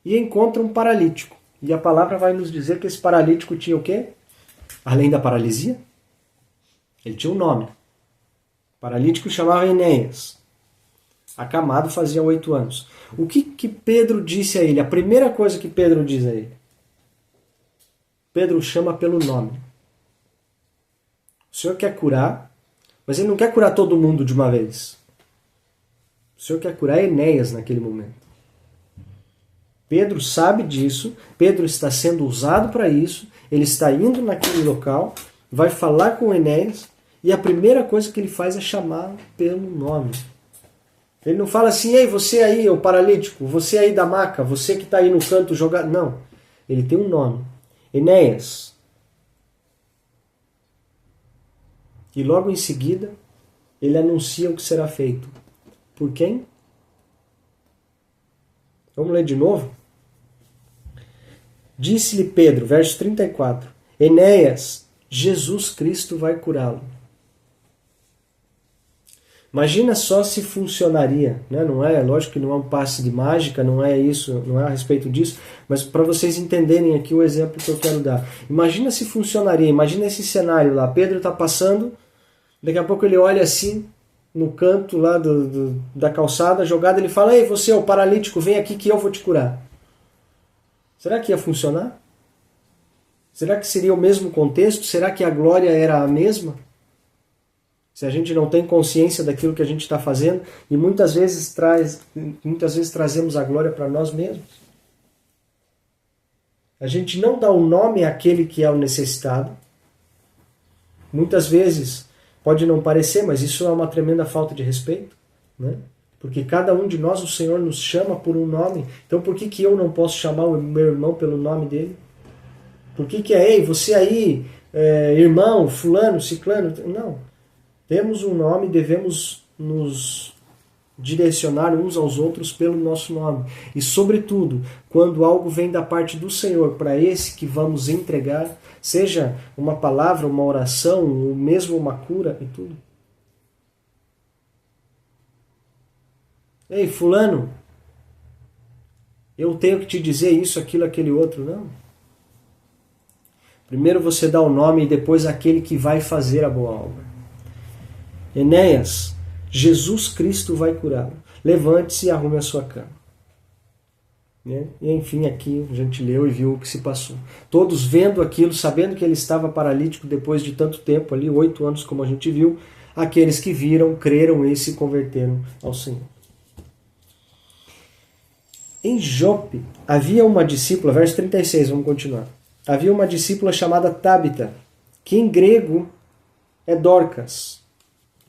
E encontra um paralítico. E a palavra vai nos dizer que esse paralítico tinha o quê? Além da paralisia, ele tinha um nome. O paralítico chamava Enéas. Acamado fazia 8 anos. O que Pedro disse a ele? A primeira coisa que Pedro diz a ele. Pedro chama pelo nome. O Senhor quer curar, mas ele não quer curar todo mundo de uma vez. O Senhor quer curar Enéas naquele momento. Pedro sabe disso, Pedro está sendo usado para isso, ele está indo naquele local, vai falar com Enéas, e a primeira coisa que ele faz é chamar pelo nome. Ele não fala assim, ei, você aí, o paralítico, você aí da maca, você que está aí no canto jogado. Não, ele tem um nome. Enéas. E logo em seguida, ele anuncia o que será feito. Por quem? Vamos ler de novo? Disse-lhe Pedro, verso 34, Enéas, Jesus Cristo vai curá-lo. Imagina só se funcionaria, né? Não é, lógico que não é um passe de mágica, não é isso, não é a respeito disso, mas para vocês entenderem aqui o exemplo que eu quero dar. Imagina se funcionaria, imagina esse cenário lá, Pedro está passando, daqui a pouco ele olha assim, no canto lá da calçada, jogado, ele fala, ei, você, o paralítico, vem aqui que eu vou te curar. Será que ia funcionar? Será que seria o mesmo contexto? Será que a glória era a mesma? Se a gente não tem consciência daquilo que a gente está fazendo e muitas vezes trazemos a glória para nós mesmos. A gente não dá o nome àquele que é o necessitado. Muitas vezes pode não parecer, mas isso é uma tremenda falta de respeito, né? Porque cada um de nós, o Senhor nos chama por um nome. Então por que eu não posso chamar o meu irmão pelo nome dele? Por que ei, você aí, irmão, fulano, ciclano? Não. Temos um nome, devemos nos direcionar uns aos outros pelo nosso nome. E, sobretudo, quando algo vem da parte do Senhor para esse que vamos entregar, seja uma palavra, uma oração, ou mesmo uma cura e tudo. Ei, fulano, eu tenho que te dizer isso, aquilo, aquele outro. Não. Primeiro você dá o nome e depois aquele que vai fazer a boa obra. Enéas, Jesus Cristo vai curá-lo. Levante-se e arrume a sua cama. Né? E enfim, aqui a gente leu e viu o que se passou. Todos vendo aquilo, sabendo que ele estava paralítico depois de tanto tempo, ali 8 anos como a gente viu, aqueles que viram, creram e se converteram ao Senhor. Em Jope havia uma discípula, verso 36, vamos continuar. Havia uma discípula chamada Tábita, que em grego é Dorcas,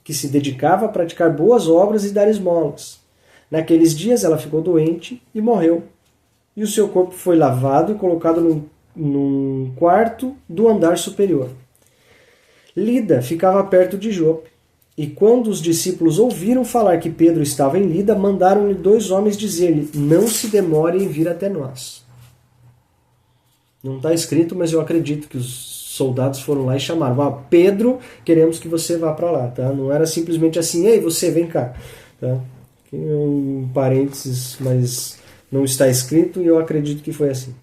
que se dedicava a praticar boas obras e dar esmolas. Naqueles dias ela ficou doente e morreu. E o seu corpo foi lavado e colocado num quarto do andar superior. Lida ficava perto de Jope. E quando os discípulos ouviram falar que Pedro estava em Lida, mandaram-lhe 2 homens dizer-lhe, não se demore em vir até nós. Não está escrito, mas eu acredito que os soldados foram lá e chamaram, Pedro, queremos que você vá para lá, tá? Não era simplesmente assim, ei, você, vem cá, tá? Aqui um parênteses, mas não está escrito e eu acredito que foi assim.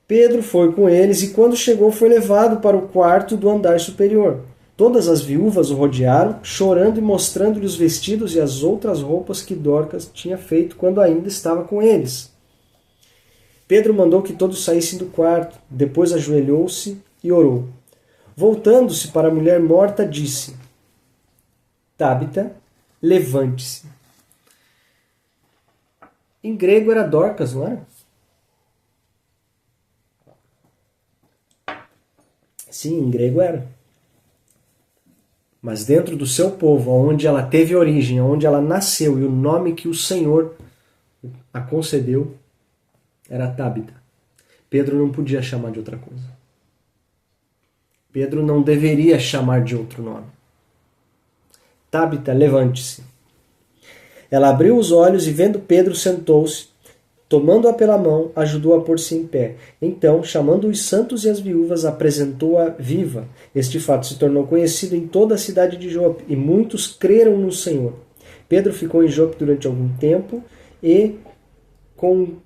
Pedro foi com eles e quando chegou foi levado para o quarto do andar superior. Todas as viúvas o rodearam, chorando e mostrando-lhe os vestidos e as outras roupas que Dorcas tinha feito quando ainda estava com eles. Pedro mandou que todos saíssem do quarto, depois ajoelhou-se e orou. Voltando-se para a mulher morta, disse, Tábita, levante-se. Em grego era Dorcas, não era? Sim, em grego era. Mas dentro do seu povo, onde ela teve origem, onde ela nasceu, e o nome que o Senhor a concedeu, era Tábita. Pedro não podia chamar de outra coisa. Pedro não deveria chamar de outro nome. Tabita, levante-se. Ela abriu os olhos e, vendo Pedro, sentou-se. Tomando-a pela mão, ajudou-a a pôr-se em pé. Então, chamando os santos e as viúvas, apresentou-a viva. Este fato se tornou conhecido em toda a cidade de Jope, e muitos creram no Senhor. Pedro ficou em Jope durante algum tempo e com um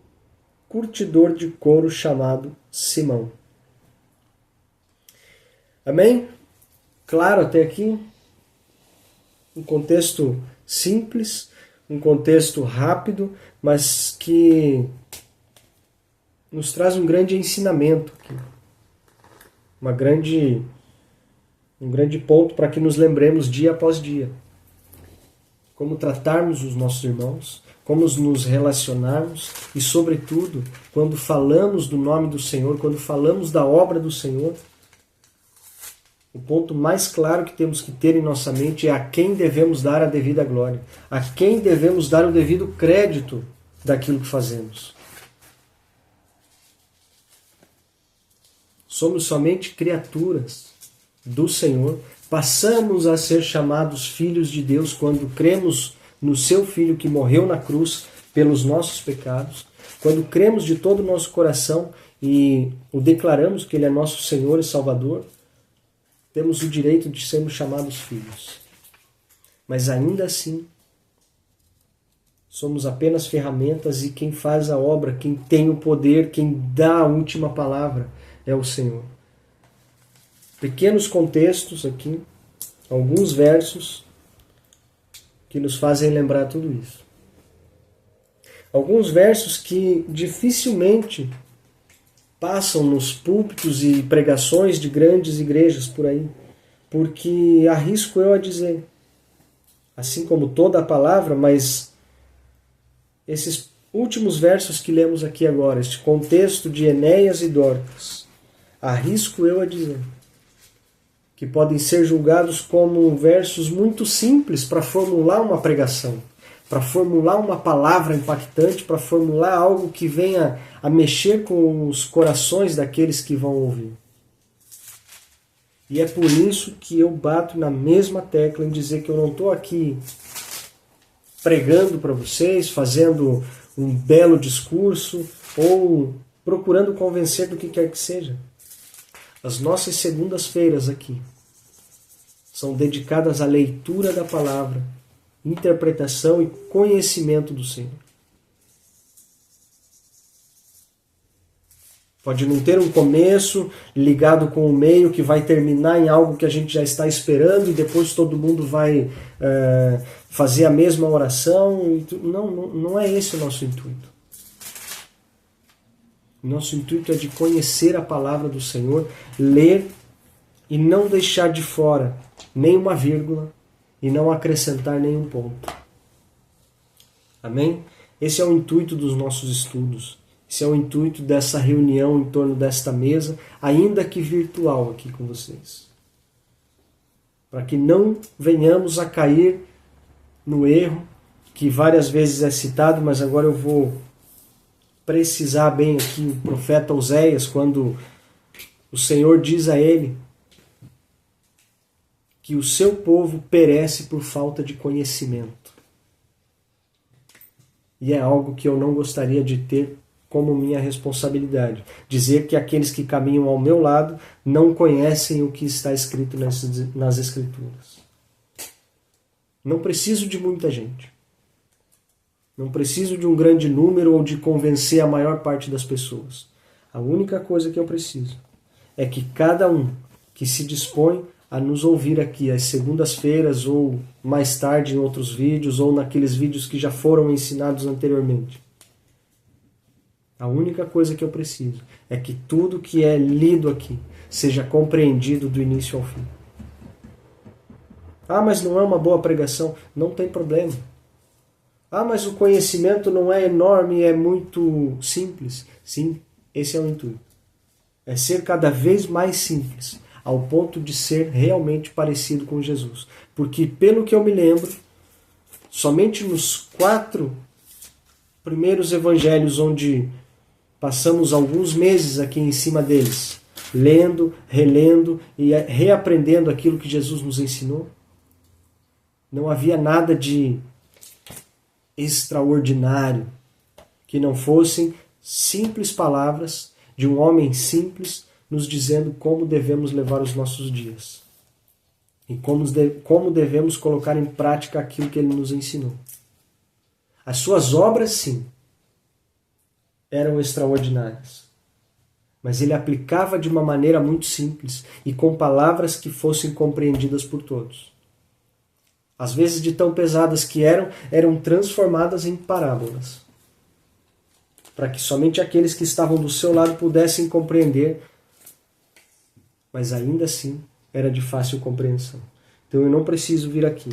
curtidor de couro chamado Simão. Amém? Claro até aqui? Um contexto simples, um contexto rápido, mas que nos traz um grande ensinamento aqui. Um grande ponto para que nos lembremos dia após dia. Como tratarmos os nossos irmãos, como nos relacionarmos e, sobretudo, quando falamos do nome do Senhor, quando falamos da obra do Senhor, o ponto mais claro que temos que ter em nossa mente é a quem devemos dar a devida glória, a quem devemos dar o devido crédito daquilo que fazemos. Somos somente criaturas do Senhor, passamos a ser chamados filhos de Deus quando cremos no seu Filho que morreu na cruz pelos nossos pecados, quando cremos de todo o nosso coração e o declaramos que Ele é nosso Senhor e Salvador, temos o direito de sermos chamados filhos. Mas ainda assim, somos apenas ferramentas e quem faz a obra, quem tem o poder, quem dá a última palavra é o Senhor. Pequenos contextos aqui, alguns versos que nos fazem lembrar tudo isso. Alguns versos que dificilmente passam nos púlpitos e pregações de grandes igrejas por aí, porque arrisco eu a dizer, assim como toda a palavra, mas esses últimos versos que lemos aqui agora, este contexto de Enéas e Dorcas, arrisco eu a dizer que podem ser julgados como versos muito simples para formular uma pregação, para formular uma palavra impactante, para formular algo que venha a mexer com os corações daqueles que vão ouvir. E é por isso que eu bato na mesma tecla em dizer que eu não estou aqui pregando para vocês, fazendo um belo discurso ou procurando convencer do que quer que seja. As nossas segundas-feiras aqui são dedicadas à leitura da palavra, interpretação e conhecimento do Senhor. Pode não ter um começo ligado com o meio que vai terminar em algo que a gente já está esperando e depois todo mundo vai fazer a mesma oração. Não é esse o nosso intuito. Nosso intuito é de conhecer a palavra do Senhor, ler e não deixar de fora nenhuma vírgula e não acrescentar nenhum ponto. Amém? Esse é o intuito dos nossos estudos. Esse é o intuito dessa reunião em torno desta mesa, ainda que virtual aqui com vocês. Para que não venhamos a cair no erro, que várias vezes é citado, mas agora eu vou precisar bem aqui o profeta Oséias, quando o Senhor diz a ele que o seu povo perece por falta de conhecimento. E é algo que eu não gostaria de ter como minha responsabilidade. Dizer que aqueles que caminham ao meu lado não conhecem o que está escrito nas Escrituras. Não preciso de muita gente. Não preciso de um grande número ou de convencer a maior parte das pessoas. A única coisa que eu preciso é que cada um que se dispõe a nos ouvir aqui às segundas-feiras ou mais tarde em outros vídeos ou naqueles vídeos que já foram ensinados anteriormente. A única coisa que eu preciso é que tudo que é lido aqui seja compreendido do início ao fim. Ah, mas não é uma boa pregação. Não tem problema. Ah, mas o conhecimento não é enorme, é muito simples. Sim, esse é o intuito. É ser cada vez mais simples, ao ponto de ser realmente parecido com Jesus. Porque, pelo que eu me lembro, somente nos 4 primeiros evangelhos, onde passamos alguns meses aqui em cima deles, lendo, relendo e reaprendendo aquilo que Jesus nos ensinou. Não havia nada de extraordinário que não fossem simples palavras de um homem simples nos dizendo como devemos levar os nossos dias e como devemos colocar em prática aquilo que ele nos ensinou. As suas obras, sim, eram extraordinárias, mas ele aplicava de uma maneira muito simples e com palavras que fossem compreendidas por todos. Às vezes, de tão pesadas que eram transformadas em parábolas, para que somente aqueles que estavam do seu lado pudessem compreender, mas ainda assim era de fácil compreensão. Então eu não preciso vir aqui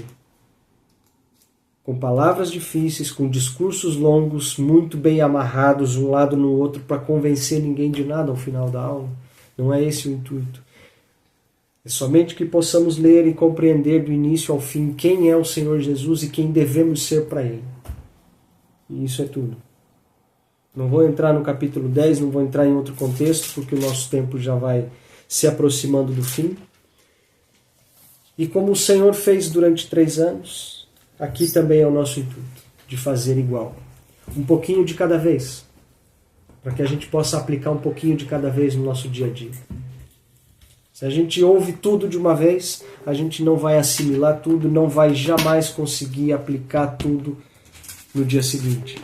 com palavras difíceis, com discursos longos, muito bem amarrados um lado no outro para convencer ninguém de nada ao final da aula. Não é esse o intuito. É somente que possamos ler e compreender do início ao fim quem é o Senhor Jesus e quem devemos ser para Ele. E isso é tudo. Não vou entrar no capítulo 10, não vou entrar em outro contexto, porque o nosso tempo já vai se aproximando do fim. E como o Senhor fez durante 3 anos, aqui também é o nosso intuito, de fazer igual. Um pouquinho de cada vez, para que a gente possa aplicar um pouquinho de cada vez no nosso dia a dia. Se a gente ouve tudo de uma vez, a gente não vai assimilar tudo, não vai jamais conseguir aplicar tudo no dia seguinte.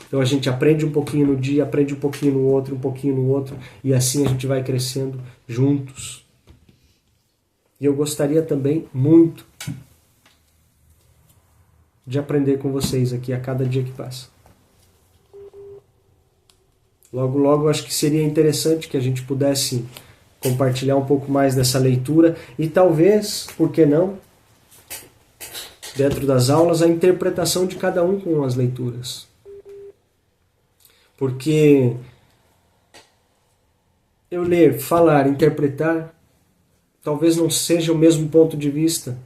Então a gente aprende um pouquinho no dia, aprende um pouquinho no outro, e assim a gente vai crescendo juntos. E eu gostaria também muito de aprender com vocês aqui a cada dia que passa. Logo, logo, acho que seria interessante que a gente pudesse compartilhar um pouco mais dessa leitura e talvez, por que não, dentro das aulas, a interpretação de cada um com as leituras. Porque eu ler, falar, interpretar, talvez não seja o mesmo ponto de vista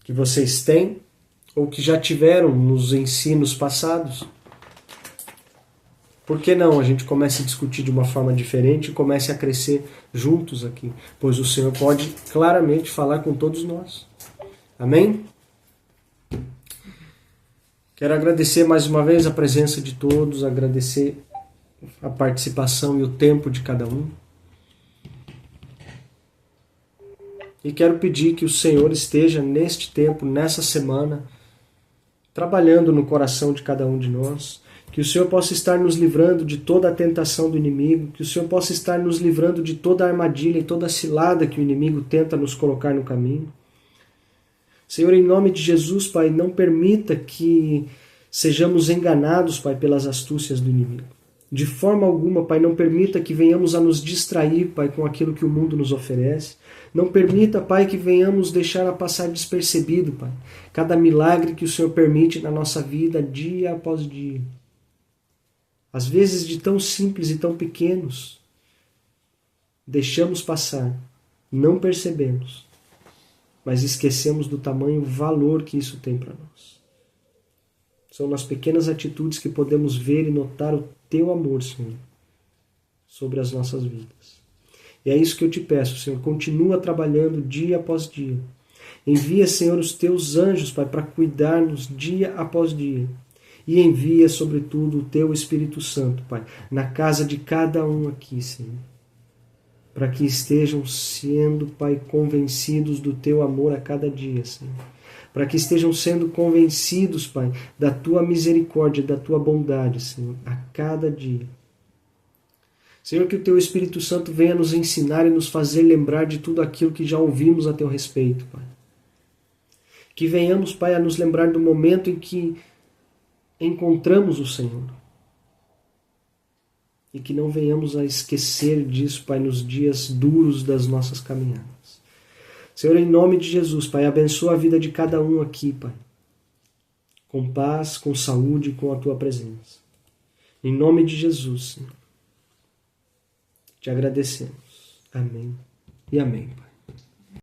que vocês têm ou que já tiveram nos ensinos passados. Por que não a gente comece a discutir de uma forma diferente e comece a crescer juntos aqui? Pois o Senhor pode claramente falar com todos nós. Amém? Quero agradecer mais uma vez a presença de todos, agradecer a participação e o tempo de cada um. E quero pedir que o Senhor esteja neste tempo, nessa semana, trabalhando no coração de cada um de nós. Que o Senhor possa estar nos livrando de toda a tentação do inimigo, que o Senhor possa estar nos livrando de toda a armadilha e toda a cilada que o inimigo tenta nos colocar no caminho. Senhor, em nome de Jesus, Pai, não permita que sejamos enganados, Pai, pelas astúcias do inimigo. De forma alguma, Pai, não permita que venhamos a nos distrair, Pai, com aquilo que o mundo nos oferece. Não permita, Pai, que venhamos deixar a passar despercebido, Pai, cada milagre que o Senhor permite na nossa vida, dia após dia. Às vezes de tão simples e tão pequenos, deixamos passar, não percebemos, mas esquecemos do tamanho valor que isso tem para nós. São nas pequenas atitudes que podemos ver e notar o Teu amor, Senhor, sobre as nossas vidas. E é isso que eu te peço, Senhor, continua trabalhando dia após dia. Envia, Senhor, os Teus anjos, Pai, para cuidar-nos dia após dia. E envia, sobretudo, o Teu Espírito Santo, Pai, na casa de cada um aqui, Senhor. Para que estejam sendo, Pai, convencidos do Teu amor a cada dia, Senhor. Para que estejam sendo convencidos, Pai, da Tua misericórdia, da Tua bondade, Senhor, a cada dia. Senhor, que o Teu Espírito Santo venha nos ensinar e nos fazer lembrar de tudo aquilo que já ouvimos a Teu respeito, Pai. Que venhamos, Pai, a nos lembrar do momento em que encontramos o Senhor. E que não venhamos a esquecer disso, Pai, nos dias duros das nossas caminhadas. Senhor, em nome de Jesus, Pai, abençoa a vida de cada um aqui, Pai. Com paz, com saúde e com a Tua presença. Em nome de Jesus, Senhor. Te agradecemos. Amém e amém, Pai.